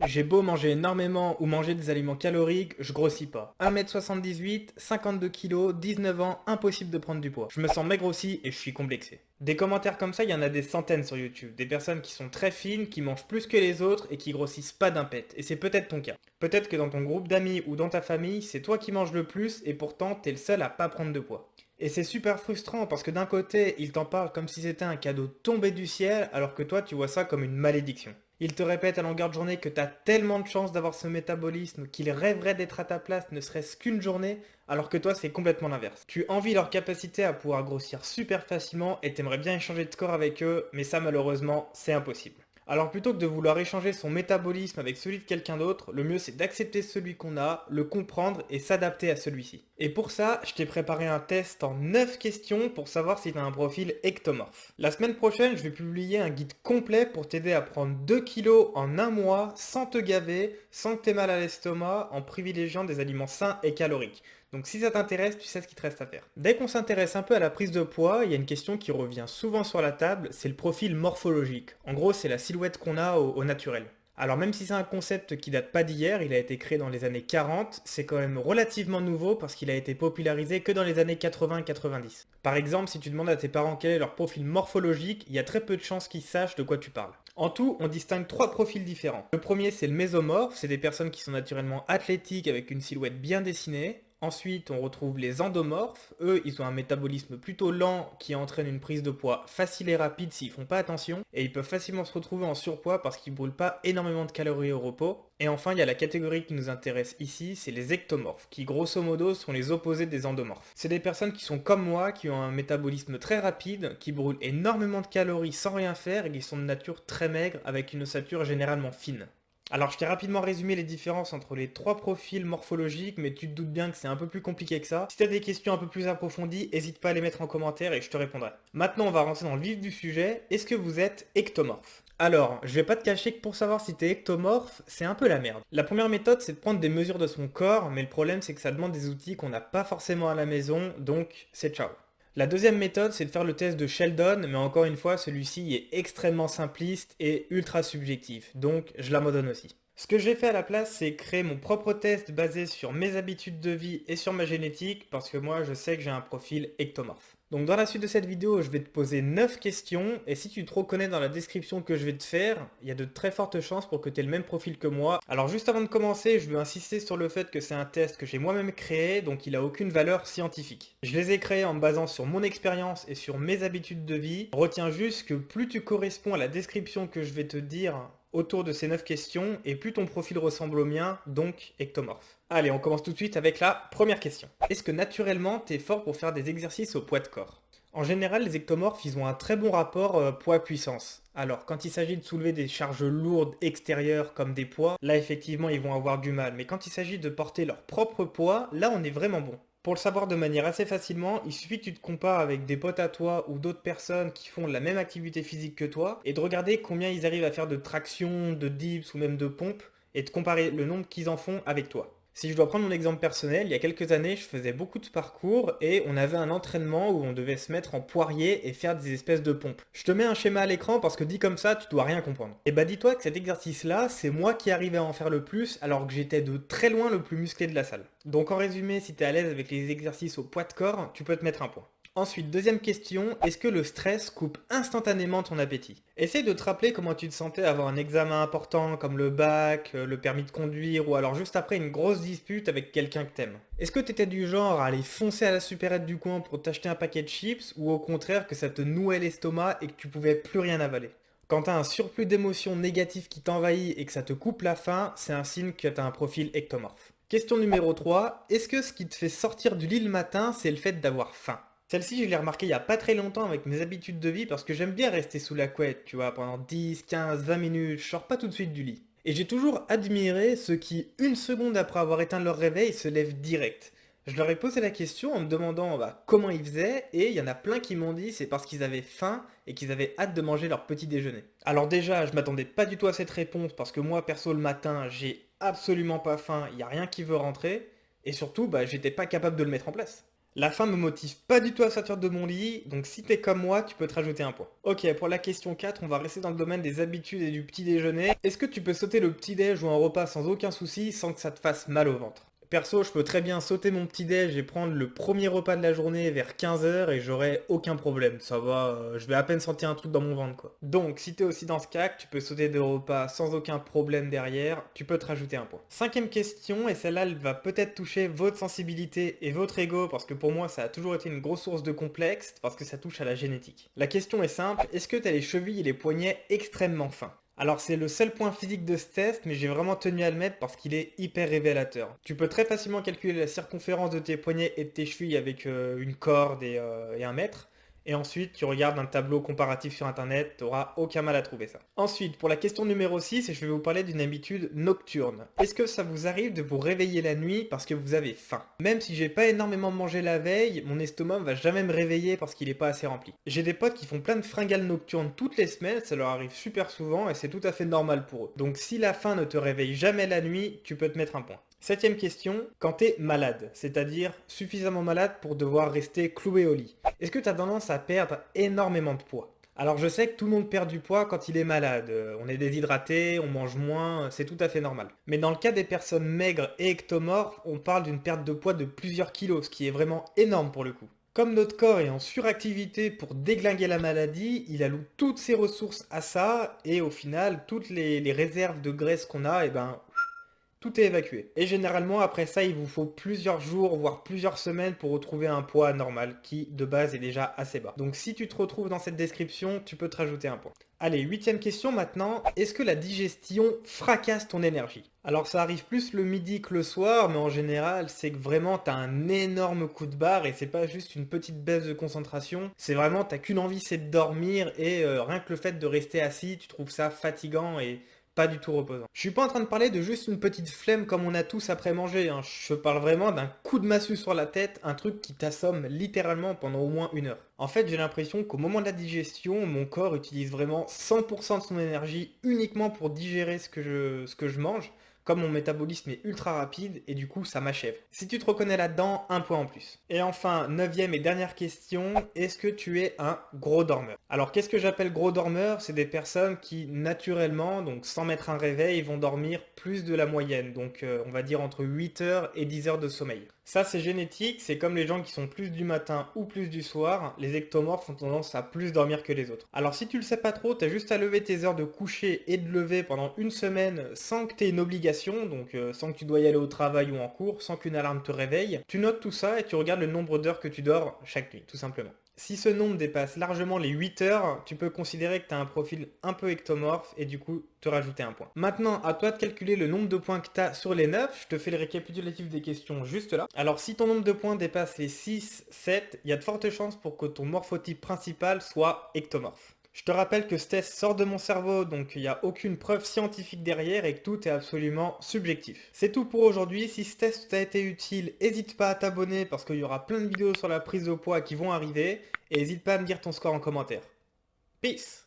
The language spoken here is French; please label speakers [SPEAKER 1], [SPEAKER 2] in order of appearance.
[SPEAKER 1] J'ai beau manger énormément ou manger des aliments caloriques, je grossis pas. 1m78, 52 kg, 19 ans, impossible de prendre du poids. Je me sens maigre aussi et je suis complexé. Des commentaires comme ça, il y en a des centaines sur YouTube. Des personnes qui sont très fines, qui mangent plus que les autres et qui grossissent pas d'un pet. Et c'est peut-être ton cas. Peut-être que dans ton groupe d'amis ou dans ta famille, c'est toi qui manges le plus et pourtant t'es le seul à pas prendre de poids. Et c'est super frustrant parce que d'un côté, ils t'en parlent comme si c'était un cadeau tombé du ciel alors que toi tu vois ça comme une malédiction. Il te répète à longueur de journée que tu as tellement de chance d'avoir ce métabolisme qu'il rêverait d'être à ta place ne serait-ce qu'une journée, alors que toi c'est complètement l'inverse. Tu envies leur capacité à pouvoir grossir super facilement et t'aimerais bien échanger de corps avec eux, mais ça malheureusement c'est impossible. Alors plutôt que de vouloir échanger son métabolisme avec celui de quelqu'un d'autre, le mieux c'est d'accepter celui qu'on a, le comprendre et s'adapter à celui-ci. Et pour ça, je t'ai préparé un test en 9 questions pour savoir si tu as un profil ectomorphe. La semaine prochaine, je vais publier un guide complet pour t'aider à prendre 2 kilos en un mois sans te gaver, sans que tu aies mal à l'estomac, en privilégiant des aliments sains et caloriques. Donc si ça t'intéresse, tu sais ce qu'il te reste à faire. Dès qu'on s'intéresse un peu à la prise de poids, il y a une question qui revient souvent sur la table, c'est le profil morphologique. En gros, c'est la silhouette qu'on a au naturel. Alors même si c'est un concept qui date pas d'hier, il a été créé dans les années 40, c'est quand même relativement nouveau parce qu'il a été popularisé que dans les années 80-90. Par exemple, si tu demandes à tes parents quel est leur profil morphologique, il y a très peu de chances qu'ils sachent de quoi tu parles. En tout, on distingue trois profils différents. Le premier, c'est le mésomorphe, c'est des personnes qui sont naturellement athlétiques avec une silhouette bien dessinée. Ensuite, on retrouve les endomorphes. Eux, ils ont un métabolisme plutôt lent qui entraîne une prise de poids facile et rapide s'ils font pas attention. Et ils peuvent facilement se retrouver en surpoids parce qu'ils brûlent pas énormément de calories au repos. Et enfin, il y a la catégorie qui nous intéresse ici, c'est les ectomorphes, qui grosso modo sont les opposés des endomorphes. C'est des personnes qui sont comme moi, qui ont un métabolisme très rapide, qui brûlent énormément de calories sans rien faire et qui sont de nature très maigre avec une ossature généralement fine. Alors, je t'ai rapidement résumé les différences entre les trois profils morphologiques, mais tu te doutes bien que c'est un peu plus compliqué que ça. Si tu as des questions un peu plus approfondies, n'hésite pas à les mettre en commentaire et je te répondrai. Maintenant, on va rentrer dans le vif du sujet. Est-ce que vous êtes ectomorphe? Alors, je vais pas te cacher que pour savoir si t'es ectomorphe, c'est un peu la merde. La première méthode, c'est de prendre des mesures de son corps, mais le problème, c'est que ça demande des outils qu'on n'a pas forcément à la maison, donc c'est ciao. La deuxième méthode, c'est de faire le test de Sheldon, mais encore une fois, celui-ci est extrêmement simpliste et ultra subjectif, donc je l'abandonne aussi. Ce que j'ai fait à la place, c'est créer mon propre test basé sur mes habitudes de vie et sur ma génétique, parce que moi, je sais que j'ai un profil ectomorphe. Donc dans la suite de cette vidéo, je vais te poser 9 questions, et si tu te reconnais dans la description que je vais te faire, il y a de très fortes chances pour que tu aies le même profil que moi. Alors juste avant de commencer, je veux insister sur le fait que c'est un test que j'ai moi-même créé, donc il n'a aucune valeur scientifique. Je les ai créés en me basant sur mon expérience et sur mes habitudes de vie. Retiens juste que plus tu corresponds à la description que je vais te dire autour de ces 9 questions, et plus ton profil ressemble au mien, donc ectomorphe. Allez, on commence tout de suite avec la première question. Est-ce que naturellement, t'es fort pour faire des exercices au poids de corps? En général, les ectomorphes, ils ont un très bon rapport poids-puissance. Alors, quand il s'agit de soulever des charges lourdes extérieures comme des poids, là, effectivement, ils vont avoir du mal. Mais quand il s'agit de porter leur propre poids, là, on est vraiment bon. Pour le savoir de manière assez facilement, il suffit que tu te compares avec des potes à toi ou d'autres personnes qui font la même activité physique que toi et de regarder combien ils arrivent à faire de traction, de dips ou même de pompes et de comparer le nombre qu'ils en font avec toi. Si je dois prendre mon exemple personnel, il y a quelques années, je faisais beaucoup de parcours et on avait un entraînement où on devait se mettre en poirier et faire des espèces de pompes. Je te mets un schéma à l'écran parce que dit comme ça, tu dois rien comprendre. Et bah dis-toi que cet exercice-là, c'est moi qui arrivais à en faire le plus alors que j'étais de très loin le plus musclé de la salle. Donc en résumé, si tu es à l'aise avec les exercices au poids de corps, tu peux te mettre un point. Ensuite, deuxième question, est-ce que le stress coupe instantanément ton appétit? Essaye de te rappeler comment tu te sentais avant un examen important comme le bac, le permis de conduire ou alors juste après une grosse dispute avec quelqu'un que t'aimes. Est-ce que t'étais du genre à aller foncer à la supérette du coin pour t'acheter un paquet de chips ou au contraire que ça te nouait l'estomac et que tu pouvais plus rien avaler? Quand t'as un surplus d'émotions négatives qui t'envahit et que ça te coupe la faim, c'est un signe que t'as un profil ectomorphe. Question numéro 3, est-ce que ce qui te fait sortir du lit le matin, c'est le fait d'avoir faim? Celle-ci, je l'ai remarqué il y a pas très longtemps avec mes habitudes de vie parce que j'aime bien rester sous la couette, tu vois, pendant 10, 15, 20 minutes, je sors pas tout de suite du lit. Et j'ai toujours admiré ceux qui, une seconde après avoir éteint leur réveil, se lèvent direct. Je leur ai posé la question en me demandant comment ils faisaient et il y en a plein qui m'ont dit c'est parce qu'ils avaient faim et qu'ils avaient hâte de manger leur petit déjeuner. Alors déjà, je m'attendais pas du tout à cette réponse parce que moi perso le matin, j'ai absolument pas faim, il y a rien qui veut rentrer et surtout j'étais pas capable de le mettre en place. La faim me motive pas du tout à sortir de mon lit, donc si t'es comme moi, tu peux te rajouter un point. Ok, pour la question 4, on va rester dans le domaine des habitudes et du petit déjeuner. Est-ce que tu peux sauter le petit déj ou un repas sans aucun souci sans que ça te fasse mal au ventre? Perso, je peux très bien sauter mon petit déj et prendre le premier repas de la journée vers 15 heures et j'aurai aucun problème. Ça va, je vais à peine sentir un truc dans mon ventre quoi. Donc, si t'es aussi dans ce cas, que tu peux sauter des repas sans aucun problème derrière, tu peux te rajouter un point. Cinquième question, et celle-là, elle va peut-être toucher votre sensibilité et votre ego parce que pour moi, ça a toujours été une grosse source de complexe parce que ça touche à la génétique. La question est simple, est-ce que t'as les chevilles et les poignets extrêmement fins? Alors c'est le seul point physique de ce test, mais j'ai vraiment tenu à le mettre parce qu'il est hyper révélateur. Tu peux très facilement calculer la circonférence de tes poignets et de tes chevilles avec une corde et un mètre. Et ensuite, tu regardes un tableau comparatif sur internet, tu n'auras aucun mal à trouver ça. Ensuite, pour la question numéro 6, je vais vous parler d'une habitude nocturne. Est-ce que ça vous arrive de vous réveiller la nuit parce que vous avez faim? Même si j'ai pas énormément mangé la veille, mon estomac va jamais me réveiller parce qu'il est pas assez rempli. J'ai des potes qui font plein de fringales nocturnes toutes les semaines, ça leur arrive super souvent et c'est tout à fait normal pour eux. Donc si la faim ne te réveille jamais la nuit, tu peux te mettre un point. Septième question, quand t'es malade, c'est-à-dire suffisamment malade pour devoir rester cloué au lit, est-ce que t'as tendance à perdre énormément de poids? Alors je sais que tout le monde perd du poids quand il est malade, on est déshydraté, on mange moins, c'est tout à fait normal. Mais dans le cas des personnes maigres et ectomorphes, on parle d'une perte de poids de plusieurs kilos, ce qui est vraiment énorme pour le coup. Comme notre corps est en suractivité pour déglinguer la maladie, il alloue toutes ses ressources à ça, et au final, toutes les réserves de graisse qu'on a, tout est évacué. Et généralement, après ça, il vous faut plusieurs jours, voire plusieurs semaines pour retrouver un poids normal qui, de base, est déjà assez bas. Donc si tu te retrouves dans cette description, tu peux te rajouter un point. Allez, huitième question maintenant. Est-ce que la digestion fracasse ton énergie? Alors ça arrive plus le midi que le soir, mais en général, c'est que vraiment t'as un énorme coup de barre et c'est pas juste une petite baisse de concentration. C'est vraiment, t'as qu'une envie, c'est de dormir et rien que le fait de rester assis, tu trouves ça fatigant et pas du tout reposant. Je suis pas en train de parler de juste une petite flemme comme on a tous après manger, hein. Je parle vraiment d'un coup de massue sur la tête, un truc qui t'assomme littéralement pendant au moins une heure. En fait, j'ai l'impression qu'au moment de la digestion, mon corps utilise vraiment 100% de son énergie uniquement pour digérer ce que je mange. Comme mon métabolisme est ultra rapide et du coup ça m'achève. Si tu te reconnais là-dedans, un point en plus. Et enfin, neuvième et dernière question, est-ce que tu es un gros dormeur? Alors qu'est-ce que j'appelle gros dormeur? C'est des personnes qui naturellement, donc sans mettre un réveil, vont dormir plus de la moyenne. Donc on va dire entre 8 heures et 10 heures de sommeil. Ça c'est génétique, c'est comme les gens qui sont plus du matin ou plus du soir, les ectomorphes ont tendance à plus dormir que les autres. Alors si tu le sais pas trop, t'as juste à lever tes heures de coucher et de lever pendant une semaine sans que t'aies une obligation, donc sans que tu dois y aller au travail ou en cours, sans qu'une alarme te réveille. Tu notes tout ça et tu regardes le nombre d'heures que tu dors chaque nuit, tout simplement. Si ce nombre dépasse largement les 8 heures, tu peux considérer que tu as un profil un peu ectomorphe et du coup te rajouter un point. Maintenant, à toi de calculer le nombre de points que tu as sur les 9. Je te fais le récapitulatif des questions juste là. Alors si ton nombre de points dépasse les 6, 7, il y a de fortes chances pour que ton morphotype principal soit ectomorphe. Je te rappelle que ce test sort de mon cerveau, donc il n'y a aucune preuve scientifique derrière et que tout est absolument subjectif. C'est tout pour aujourd'hui. Si ce test t'a été utile, n'hésite pas à t'abonner parce qu'il y aura plein de vidéos sur la prise de poids qui vont arriver et n'hésite pas à me dire ton score en commentaire. Peace!